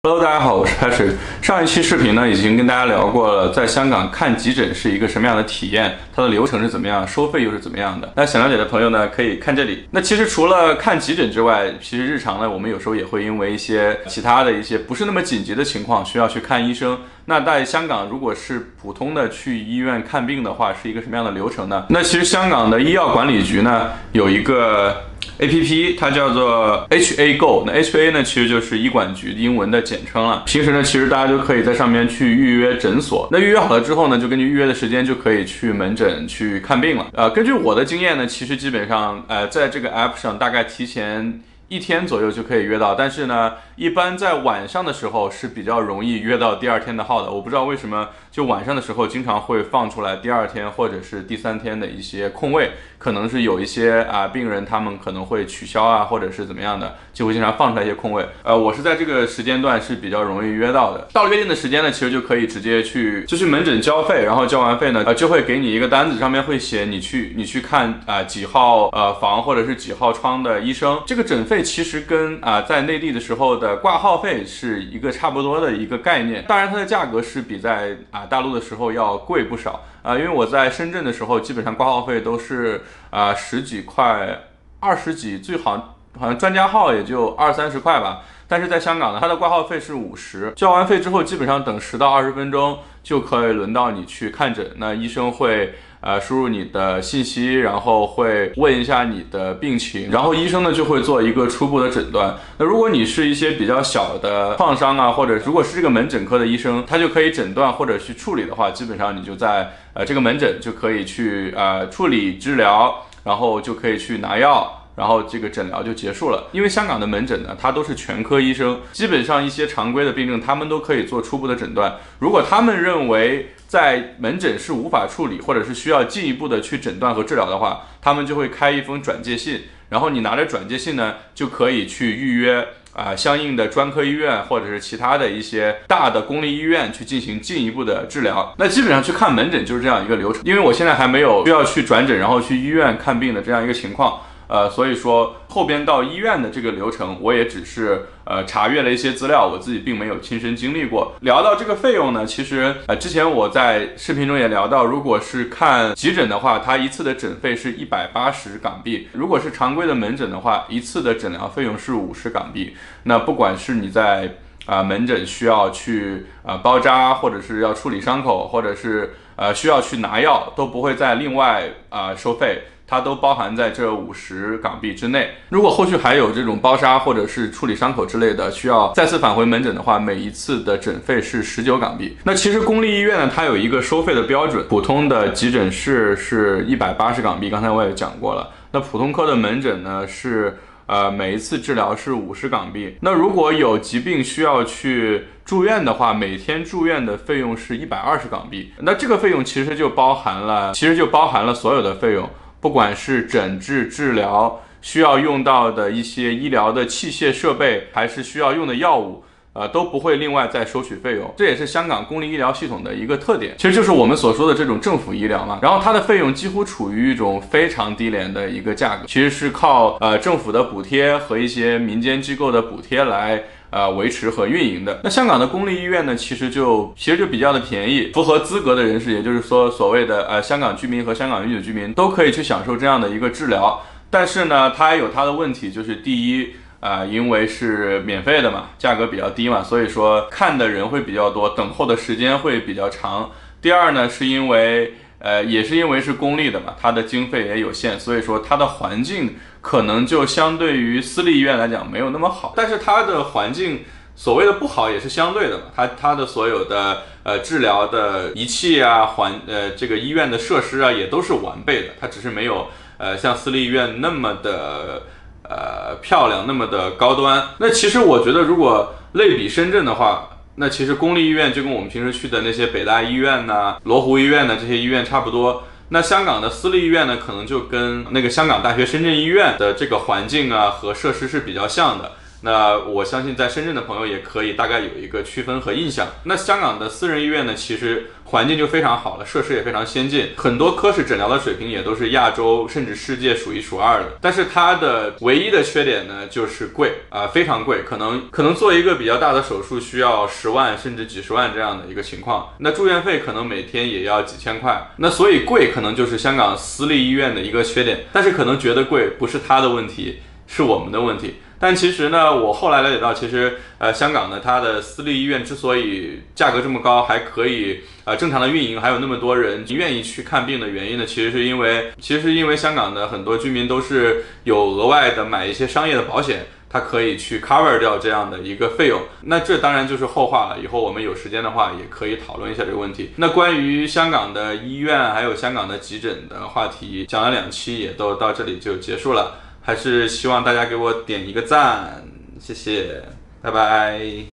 Hello， 大家好，我是 Patrick。上一期视频呢，已经跟大家聊过了，在香港看急诊是一个什么样的体验，它的流程是怎么样，收费又是怎么样的。那想了解的朋友呢，可以看这里。那其实除了看急诊之外，其实日常呢，我们有时候也会因为一些其他的一些不是那么紧急的情况，需要去看医生。那在香港，如果是普通的去医院看病的话，是一个什么样的流程呢？那其实香港的医药管理局呢，有一个APP， 它叫做 HA Go。那 HA 呢，其实就是医管局英文的简称了。平时呢，其实大家就可以在上面去预约诊所。那预约好了之后呢，就根据预约的时间就可以去门诊去看病了。根据我的经验呢，其实基本上在这个 App 上大概提前1天左右就可以约到，但是呢，一般在晚上的时候是比较容易约到第2天的号的。我不知道为什么，就晚上的时候经常会放出来第2天或者是第3天的一些空位，可能是有一些病人他们可能会取消或者是怎么样的，就会经常放出来一些空位。我是在这个时间段是比较容易约到的。到了约定的时间呢，其实就可以直接去门诊交费，然后交完费呢，就会给你一个单子，上面会写你去看几号房或者是几号窗的医生。这个诊费其实跟在内地的时候的挂号费是一个差不多的一个概念，当然它的价格是比在大陆的时候要贵不少因为我在深圳的时候，基本上挂号费都是10几块、20几，最好像专家号也就20-30块吧。但是在香港呢，它的挂号费是50，交完费之后，基本上等10到20分钟就可以轮到你去看诊。那医生会输入你的信息，然后会问一下你的病情，然后医生呢就会做一个初步的诊断。那如果你是一些比较小的创伤或者如果是这个门诊科的医生，他就可以诊断或者去处理的话，基本上你就在这个门诊就可以去处理治疗，然后就可以去拿药。然后这个诊疗就结束了。因为香港的门诊呢，它都是全科医生，基本上一些常规的病症他们都可以做初步的诊断。如果他们认为在门诊是无法处理，或者是需要进一步的去诊断和治疗的话，他们就会开一封转介信，然后你拿着转介信呢，就可以去预约相应的专科医院或者是其他的一些大的公立医院去进行进一步的治疗。那基本上去看门诊就是这样一个流程。因为我现在还没有需要去转诊然后去医院看病的这样一个情况，所以说后边到医院的这个流程，我也只是查阅了一些资料，我自己并没有亲身经历过。聊到这个费用呢，其实之前我在视频中也聊到，如果是看急诊的话，它一次的诊费是180港币；如果是常规的门诊的话，一次的诊疗费用是50港币。那不管是你在门诊需要去包扎，或者是要处理伤口，或者是需要去拿药，都不会再另外收费。它都包含在这50港币之内。如果后续还有这种包扎或者是处理伤口之类的，需要再次返回门诊的话，每一次的诊费是19港币。那其实公立医院呢，它有一个收费的标准，普通的急诊室是180港币，刚才我也讲过了。那普通科的门诊呢是每一次治疗是50港币。那如果有疾病需要去住院的话，每天住院的费用是120港币。那这个费用其实就包含了所有的费用。不管是诊治治疗需要用到的一些医疗的器械设备，还是需要用的药物，都不会另外再收取费用。这也是香港公立医疗系统的一个特点，其实就是我们所说的这种政府医疗嘛。然后它的费用几乎处于一种非常低廉的一个价格，其实是靠政府的补贴和一些民间机构的补贴来维持和运营的。那香港的公立医院呢，其实就比较的便宜，符合资格的人士，也就是说所谓的香港居民和香港永久居民都可以去享受这样的一个治疗。但是呢，它也有它的问题，就是第一因为是免费的嘛，价格比较低嘛，所以说看的人会比较多，等候的时间会比较长。第二呢，是因为也是因为是公立的嘛，它的经费也有限，所以说它的环境可能就相对于私立医院来讲没有那么好。但是它的环境所谓的不好也是相对的嘛，它的所有的治疗的仪器这个医院的设施也都是完备的，它只是没有像私立医院那么的漂亮，那么的高端。那其实我觉得如果类比深圳的话，那其实公立医院就跟我们平时去的那些北大医院罗湖医院这些医院差不多。那香港的私立医院呢，可能就跟那个香港大学深圳医院的这个环境和设施是比较像的。那我相信在深圳的朋友也可以大概有一个区分和印象。那香港的私人医院呢，其实环境就非常好了，设施也非常先进，很多科室诊疗的水平也都是亚洲甚至世界数一数二的。但是它的唯一的缺点呢，就是贵非常贵，可能做一个比较大的手术需要10万甚至几十万这样的一个情况。那住院费可能每天也要几千块，那所以贵可能就是香港私立医院的一个缺点。但是可能觉得贵不是他的问题，是我们的问题。但其实呢，我后来了解到，其实香港呢，它的私立医院之所以价格这么高，还可以正常的运营，还有那么多人愿意去看病的原因呢，其实是因为香港的很多居民都是有额外的买一些商业的保险，它可以去 cover 掉这样的一个费用。那这当然就是后话了，以后我们有时间的话也可以讨论一下这个问题。那关于香港的医院还有香港的急诊的话题，讲了2期，也都到这里就结束了。还是希望大家给我点一个赞，谢谢，拜拜。